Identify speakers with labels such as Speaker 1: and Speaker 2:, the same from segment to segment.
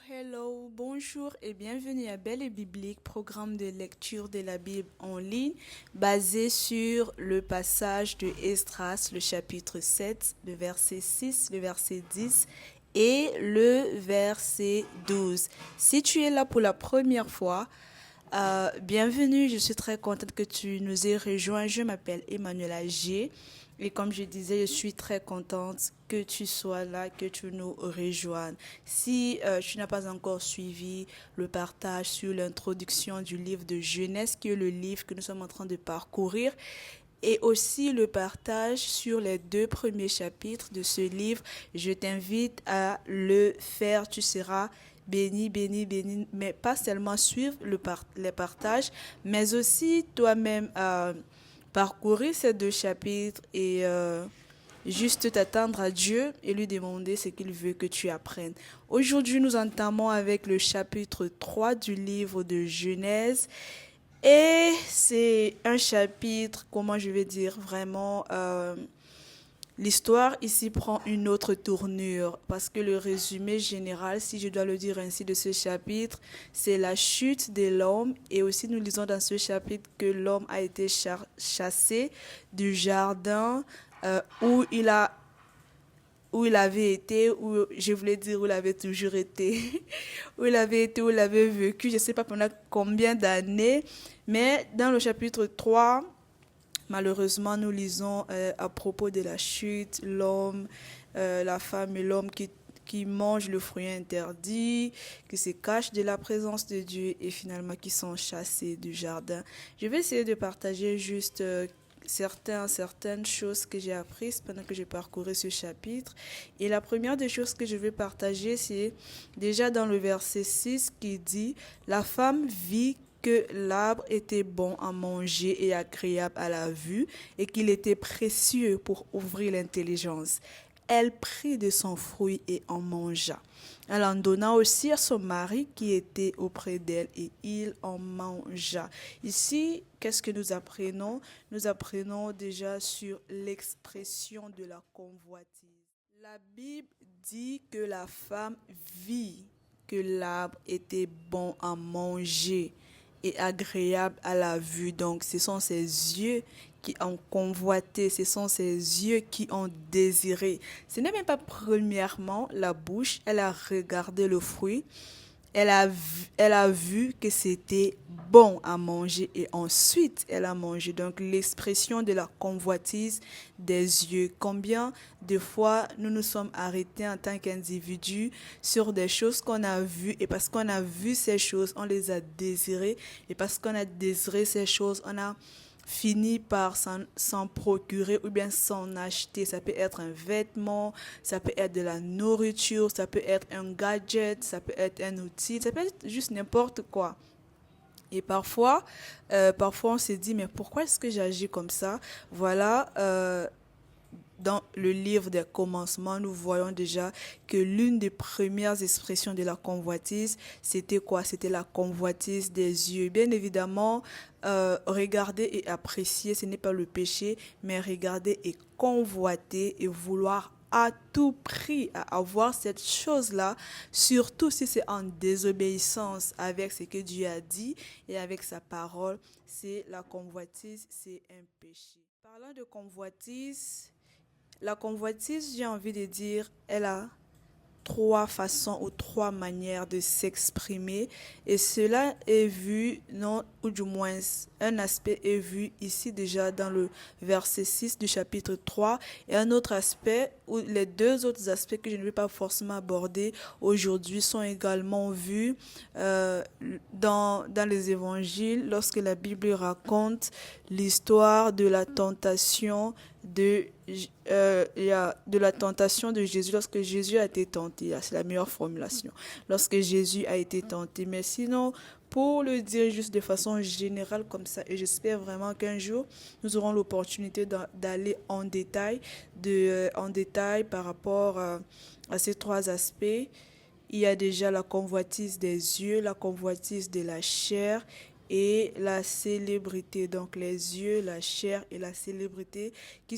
Speaker 1: Hello, bonjour et bienvenue à Belle et Biblique, programme de lecture de la Bible en ligne basé sur le passage de Esdras, le chapitre 7, le verset 6, le verset 10 et le verset 12. Si tu es là pour la première fois, bienvenue, je suis très contente que tu nous aies rejoints. Je m'appelle Emmanuela G. Et comme je disais, je suis très contente que tu sois là, que tu nous rejoignes. Si tu n'as pas encore suivi le partage sur l'introduction du livre de Genèse, qui est le livre que nous sommes en train de parcourir, et aussi le partage sur les deux premiers chapitres de ce livre, je t'invite à le faire. Tu seras béni, béni, béni, mais pas seulement suivre les partages, mais aussi toi-même parcourir ces deux chapitres et juste t'attendre à Dieu et lui demander ce qu'il veut que tu apprennes. Aujourd'hui, nous entamons avec le chapitre 3 du livre de Genèse. Et c'est un chapitre, comment je vais dire, vraiment, l'histoire ici prend une autre tournure parce que le résumé général, si je dois le dire ainsi, de ce chapitre, c'est la chute de l'homme. Et aussi nous lisons dans ce chapitre que l'homme a été chassé du jardin où il avait été, où je voulais dire où il avait toujours été, où il avait été, où il avait vécu, je ne sais pas pendant combien d'années, mais dans le chapitre 3, malheureusement, nous lisons à propos de la chute, l'homme, la femme et l'homme qui mangent le fruit interdit, qui se cachent de la présence de Dieu et finalement qui sont chassés du jardin. Je vais essayer de partager juste certaines choses que j'ai apprises pendant que j'ai parcouru ce chapitre. Et la première des choses que je vais partager, c'est déjà dans le verset 6 qui dit « La femme vit que l'arbre était bon à manger et agréable à la vue et qu'il était précieux pour ouvrir l'intelligence. Elle prit de son fruit et en mangea. Elle en donna aussi à son mari qui était auprès d'elle et il en mangea. » Ici, qu'est-ce que nous apprenons? Nous apprenons déjà sur l'expression de la convoitise. La Bible dit que la femme vit que l'arbre était bon à manger et agréable à la vue. Donc, ce sont ses yeux qui ont convoité, ce sont ses yeux qui ont désiré. Ce n'est même pas premièrement la bouche, elle a regardé le fruit, elle a vu que c'était bon à manger et ensuite elle a mangé. Donc l'expression de la convoitise des yeux. Combien de fois nous nous sommes arrêtés en tant qu'individus sur des choses qu'on a vues et parce qu'on a vu ces choses, on les a désirées et parce qu'on a désiré ces choses, on a fini par s'en procurer ou bien s'en acheter. Ça peut être un vêtement, ça peut être de la nourriture, ça peut être un gadget, ça peut être un outil, ça peut être juste n'importe quoi. Et parfois on se dit, mais pourquoi est-ce que j'agis comme ça? Voilà, dans le livre des commencements, nous voyons déjà que l'une des premières expressions de la convoitise, c'était quoi? C'était la convoitise des yeux. Bien évidemment, regarder et apprécier, ce n'est pas le péché, mais regarder et convoiter et vouloir à tout prix à avoir cette chose-là, surtout si c'est en désobéissance avec ce que Dieu a dit et avec sa parole, c'est la convoitise, c'est un péché. Parlant de convoitise, la convoitise, j'ai envie de dire, elle a trois façons ou trois manières de s'exprimer et cela est vu, non, ou du moins un aspect est vu ici déjà dans le verset 6 du chapitre 3 et un autre aspect ou les deux autres aspects que je ne vais pas forcément aborder aujourd'hui sont également vus dans les évangiles lorsque la Bible raconte l'histoire de la tentation de la tentation de Jésus lorsque Jésus a été tenté. C'est la meilleure formulation. Lorsque Jésus a été tenté. Mais sinon, pour le dire juste de façon générale comme ça, et j'espère vraiment qu'un jour, nous aurons l'opportunité d'aller en détail par rapport à ces trois aspects. Il y a déjà la convoitise des yeux, la convoitise de la chair et la célébrité. Donc les yeux, la chair et la célébrité qui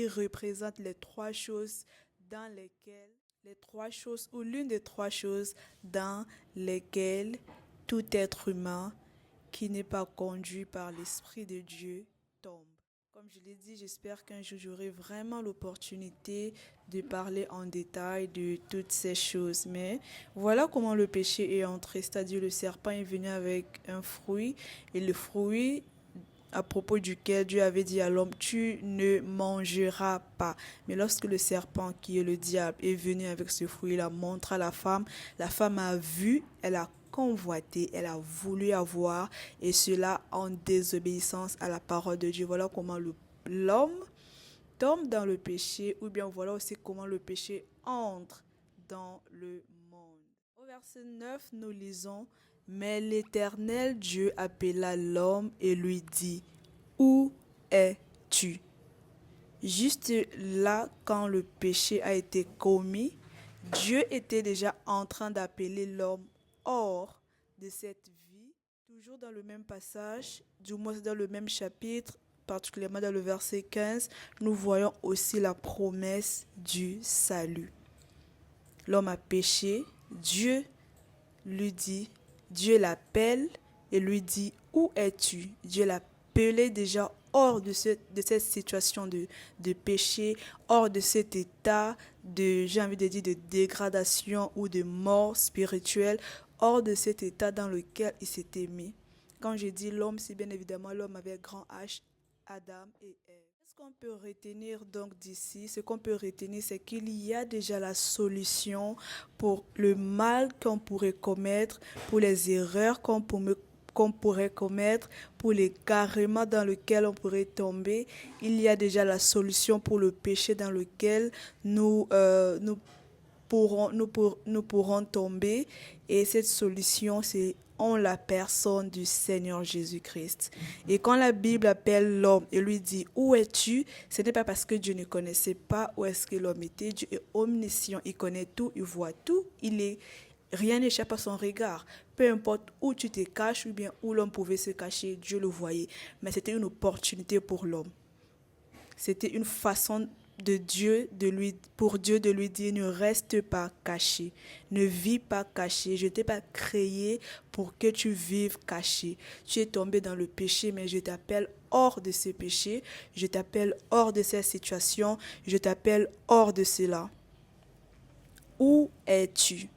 Speaker 1: représentent les trois choses dans lesquelles Les trois choses ou l'une des trois choses dans lesquelles tout être humain qui n'est pas conduit par l'Esprit de Dieu tombe. Comme je l'ai dit, j'espère qu'un jour j'aurai vraiment l'opportunité de parler en détail de toutes ces choses. Mais voilà comment le péché est entré, c'est-à-dire le serpent est venu avec un fruit et le fruit à propos duquel Dieu avait dit à l'homme, tu ne mangeras pas. Mais lorsque le serpent, qui est le diable, est venu avec ce fruit, il a montré à la femme a vu, elle a convoité, elle a voulu avoir, et cela en désobéissance à la parole de Dieu. Voilà comment l'homme tombe dans le péché, ou bien voilà aussi comment le péché entre dans le monde. Au verset 9, nous lisons, mais l'Éternel Dieu appela l'homme et lui dit, où es-tu? Juste là, quand le péché a été commis, Dieu était déjà en train d'appeler l'homme hors de cette vie. Toujours dans le même passage, du moins dans le même chapitre, particulièrement dans le verset 15, nous voyons aussi la promesse du salut. L'homme a péché, Dieu l'appelle et lui dit, où es-tu? Dieu l'appelait déjà hors de cette situation de péché, hors de cet état j'ai envie de dire, de dégradation ou de mort spirituelle, hors de cet état dans lequel il s'était mis. Quand je dis l'homme, c'est bien évidemment l'homme avec grand H, Adam et Ève. Ce qu'on peut retenir donc d'ici, ce qu'on peut retenir, c'est qu'il y a déjà la solution pour le mal qu'on pourrait commettre, pour les erreurs qu'on pourrait commettre, pour les carréments dans lesquels on pourrait tomber. Il y a déjà la solution pour le péché dans lequel nous pourrons tomber. Et cette solution, c'est en la personne du Seigneur Jésus-Christ. Et quand la Bible appelle l'homme et lui dit « Où es-tu ?» ce n'est pas parce que Dieu ne connaissait pas où est-ce que l'homme était. Dieu est omniscient, il connaît tout, il voit tout, rien n'échappe à son regard. Peu importe où tu te caches ou bien où l'homme pouvait se cacher, Dieu le voyait. Mais c'était une opportunité pour l'homme. C'était une façon pour Dieu de lui dire, ne reste pas caché, ne vis pas caché. Je ne t'ai pas créé pour que tu vives caché. Tu es tombé dans le péché, mais je t'appelle hors de ce péché, je t'appelle hors de cette situation, je t'appelle hors de cela. Où es-tu?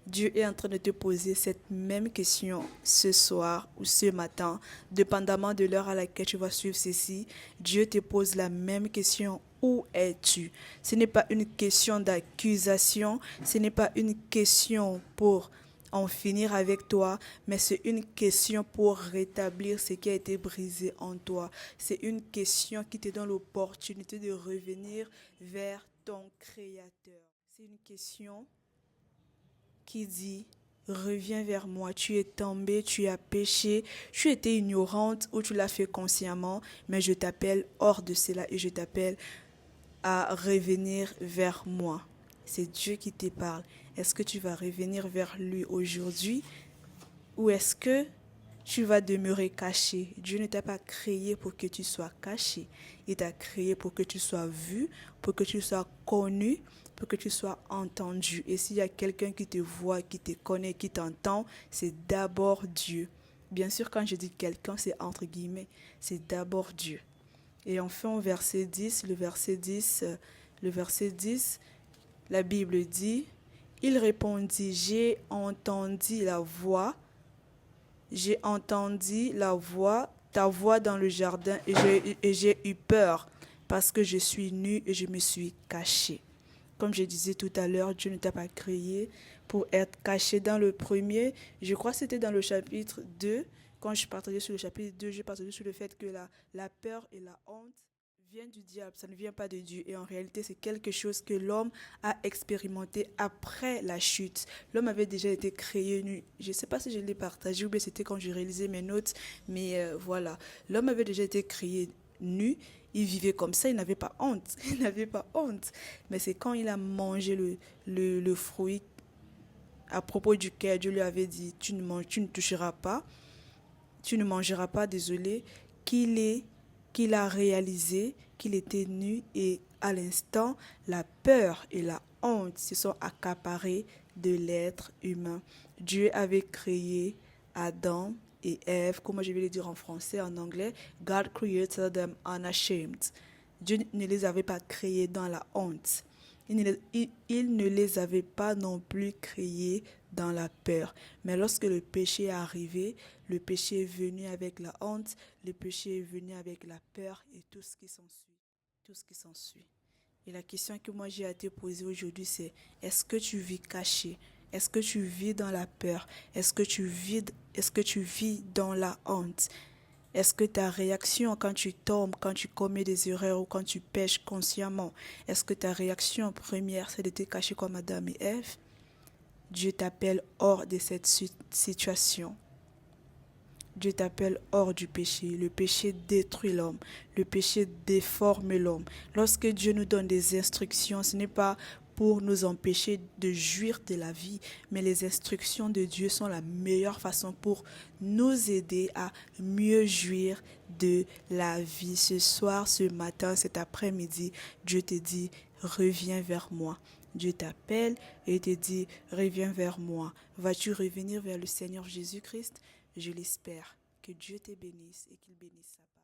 Speaker 1: Dieu est en train de te poser cette même question ce soir ou ce matin, dépendamment de l'heure à laquelle tu vas suivre ceci. Dieu te pose la même question. Où es-tu? Ce n'est pas une question d'accusation, ce n'est pas une question pour en finir avec toi, mais c'est une question pour rétablir ce qui a été brisé en toi. C'est une question qui te donne l'opportunité de revenir vers ton Créateur. C'est une question qui dit, reviens vers moi, tu es tombé, tu as péché, tu étais ignorante ou tu l'as fait consciemment, mais je t'appelle hors de cela et je t'appelle à revenir vers moi. C'est Dieu qui te parle. Est-ce que tu vas revenir vers lui aujourd'hui ou est-ce que tu vas demeurer caché? Dieu ne t'a pas créé pour que tu sois caché. Il t'a créé pour que tu sois vu, pour que tu sois connu, pour que tu sois entendu. Et s'il y a quelqu'un qui te voit, qui te connaît, qui t'entend, c'est d'abord Dieu. Bien sûr, quand je dis quelqu'un, c'est entre guillemets, c'est d'abord Dieu. Et enfin, au verset 10, le verset 10, la Bible dit, il répondit, j'ai entendu ta voix dans le jardin et j'ai eu peur parce que je suis nu et je me suis caché. Comme je disais tout à l'heure, Dieu ne t'a pas créé pour être caché. Dans le premier, je crois que c'était dans le chapitre 2, quand je partageais sur le chapitre 2, je partageais sur le fait que la peur et la honte viennent du diable, ça ne vient pas de Dieu. Et en réalité, c'est quelque chose que l'homme a expérimenté après la chute. L'homme avait déjà été créé nu. Je ne sais pas si je l'ai partagé ou bien c'était quand j'ai réalisé mes notes, mais voilà. L'homme avait déjà été créé nu. Il vivait comme ça, il n'avait pas honte. Il n'avait pas honte. Mais c'est quand il a mangé le fruit à propos duquel Dieu lui avait dit, tu ne toucheras pas, tu ne mangeras pas, désolé, qu'il a réalisé qu'il était nu et à l'instant, la peur et la honte se sont accaparées de l'être humain. Dieu avait créé Adam et Ève, comment je vais le dire en français, en anglais, God created them unashamed. Dieu ne les avait pas créés dans la honte. Il ne les avait pas non plus créés dans la peur. Mais lorsque le péché est arrivé, le péché est venu avec la honte, le péché est venu avec la peur et tout ce qui s'ensuit. Tout ce qui s'ensuit. Et la question que moi j'ai à te poser aujourd'hui, c'est est-ce que tu vis caché? Est-ce que tu vis dans la peur? Est-ce que tu vis dans la honte? Est-ce que ta réaction quand tu tombes, quand tu commets des erreurs ou quand tu pêches consciemment, est-ce que ta réaction première c'est de te cacher comme Adam et Ève? Dieu t'appelle hors de cette situation. Dieu t'appelle hors du péché. Le péché détruit l'homme. Le péché déforme l'homme. Lorsque Dieu nous donne des instructions, ce n'est pas pour nous empêcher de jouir de la vie, mais les instructions de Dieu sont la meilleure façon pour nous aider à mieux jouir de la vie. Ce soir, ce matin, cet après-midi, Dieu te dit, reviens vers moi. Dieu t'appelle et te dit, reviens vers moi. Vas-tu revenir vers le Seigneur Jésus-Christ? Je l'espère. Que Dieu te bénisse et qu'il bénisse sa part.